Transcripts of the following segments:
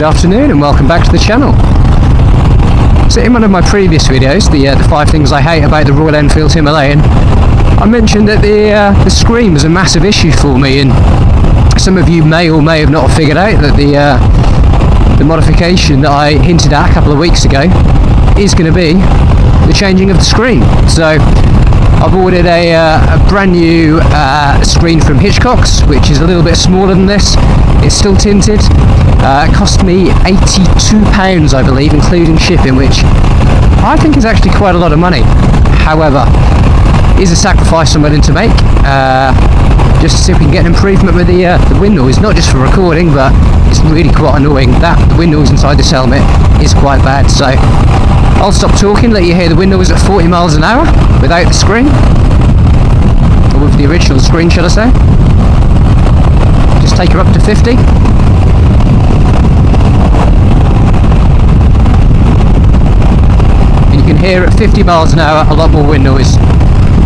Good afternoon and welcome back to the channel. So in one of my previous videos, the 5 things I hate about the Royal Enfield Himalayan, I mentioned that the screen was a massive issue for me, and some of you may or may have not figured out that the modification that I hinted at a couple of weeks ago is going to be the changing of the screen. So I've ordered a brand new screen from Hitchcock's, which is a little bit smaller than this. It's still tinted. It cost me £82, I believe, including shipping, which I think is actually quite a lot of money. However, it is a sacrifice I'm willing to make, just to see if we can get an improvement with the wind noise, not just for recording, but it's really quite annoying. The wind noise inside this helmet is quite bad, so I'll stop talking, let you hear the wind noise at 40 miles an hour without the screen, or with the original screen, shall I say. Just take her up to 50. And you can hear at 50 miles an hour a lot more wind noise.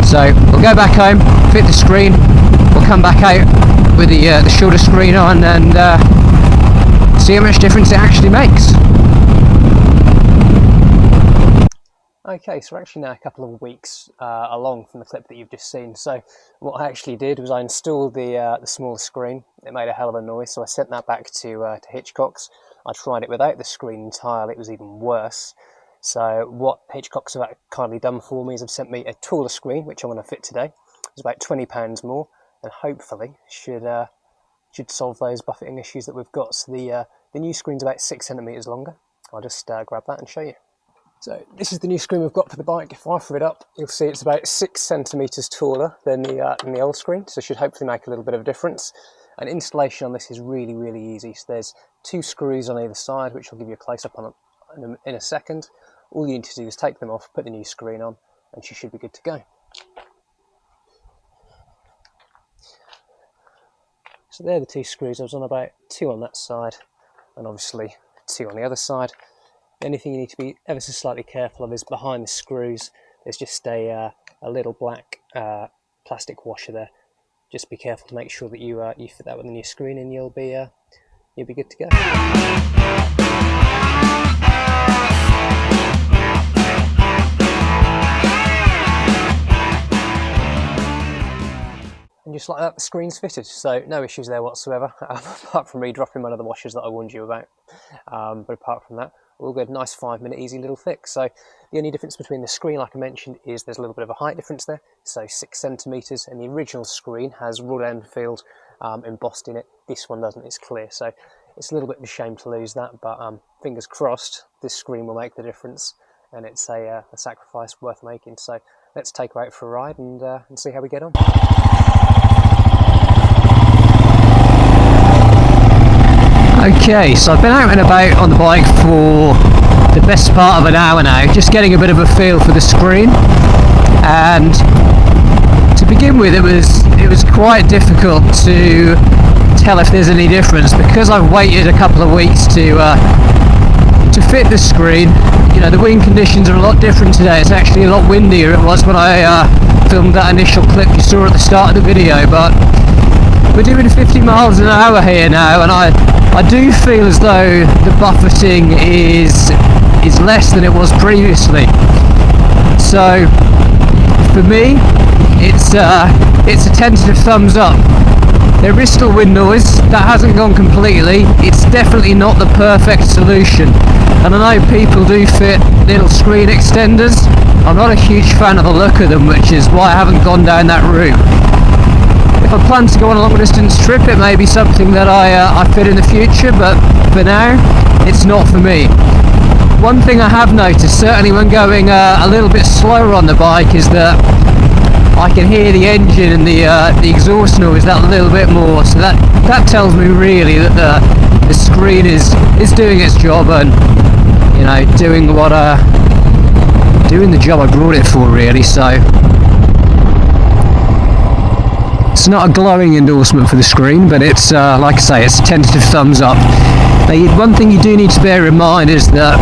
So we'll go back home, fit the screen, we'll come back out with the shorter screen on and see how much difference it actually makes. Okay, so we're actually now a couple of weeks along from the clip that you've just seen. So what I actually did was I installed the smaller screen. It made a hell of a noise, so I sent that back to Hitchcock's. I tried it without the screen entirely, it was even worse. So what Hitchcock's have kindly done for me is they've sent me a taller screen, which I'm going to fit today. It's about £20 more, and hopefully should solve those buffeting issues that we've got. So the new screen's about 6 centimetres longer. I'll just grab that and show you. So this is the new screen we've got for the bike. If I throw it up, you'll see it's about 6 centimetres taller than the old screen, so it should hopefully make a little bit of a difference. And installation on this is really, really easy. So there's 2 screws on either side, which I'll give you a close-up on in a second. All you need to do is take them off, put the new screen on, and she should be good to go. So they're the 2 screws. I was on about 2 on that side, and obviously 2 on the other side. The only thing you need to be ever so slightly careful of is behind the screws. There's just a little black plastic washer there. Just be careful to make sure that you fit that with the new screen, and you'll be good to go. And just like that, the screen's fitted, so no issues there whatsoever, apart from me dropping one of the washers that I warned you about. But apart from that, all good. Nice 5-minute easy little fix. So the only difference between the screen, like I mentioned, is there's a little bit of a height difference there, so 6 centimetres, and the original screen has Royal Enfield embossed in it. This one doesn't, it's clear, so it's a little bit of a shame to lose that, but fingers crossed this screen will make the difference, and it's a sacrifice worth making. So let's take her out for a ride and see how we get on. Okay, so I've been out and about on the bike for the best part of an hour now, just getting a bit of a feel for the screen. And to begin with, it was quite difficult to tell if there's any difference, because I've waited a couple of weeks to fit the screen. You know, the wind conditions are a lot different today. It's actually a lot windier than it was when I filmed that initial clip you saw at the start of the video. But we're doing 50 miles an hour here now, and I do feel as though the buffeting is less than it was previously. So for me, it's a tentative thumbs up. There is still wind noise, that hasn't gone completely. It's definitely not the perfect solution, and I know people do fit little screen extenders. I'm not a huge fan of the look of them, which is why I haven't gone down that route. If I plan to go on a long distance trip, it may be something that I fit in the future, but for now, it's not for me. One thing I have noticed, certainly when going a little bit slower on the bike, is that I can hear the engine and the exhaust noise that little bit more. So that tells me really that the screen is doing its job, and you know, doing the job I brought it for, really. So it's not a glowing endorsement for the screen, but it's like I say, it's a tentative thumbs up. Now, one thing you do need to bear in mind is that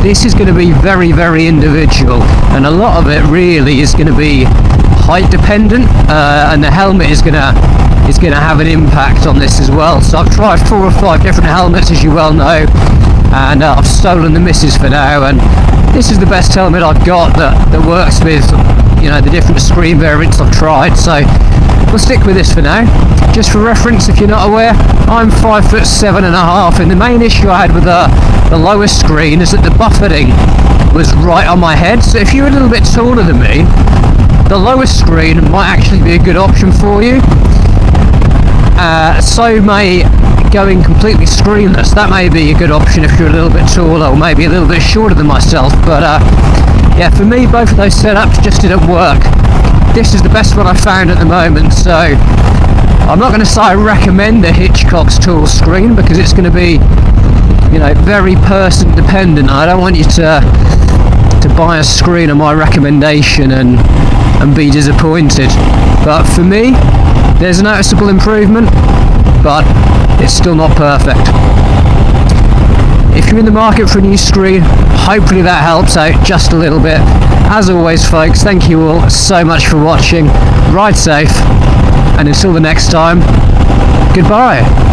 this is going to be very, very individual, and a lot of it really is going to be height dependent, and the helmet is going to is going to have an impact on this as well. So I've tried 4 or 5 different helmets, as you well know, and I've stolen the missus for now, and this is the best helmet I've got that works with, you know, the different screen variants I've tried. So we'll stick with this for now. Just for reference, if you're not aware, I'm 5'7.5", and the main issue I had with the lowest screen is that the buffeting was right on my head. So if you're a little bit taller than me, the lowest screen might actually be a good option for you. So may going completely screenless, that may be a good option if you're a little bit taller or maybe a little bit shorter than myself. But yeah, for me, both of those setups just didn't work. This is the best one I found at the moment, so I'm not going to say I recommend the Hitchcock's tall screen, because it's going to be, you know, very person dependent. I don't want you to buy a screen on my recommendation and be disappointed. But for me, there's a noticeable improvement, but it's still not perfect. If you're in the market for a new screen, hopefully that helps out just a little bit. As always, folks, thank you all so much for watching. Ride safe, and until the next time, goodbye.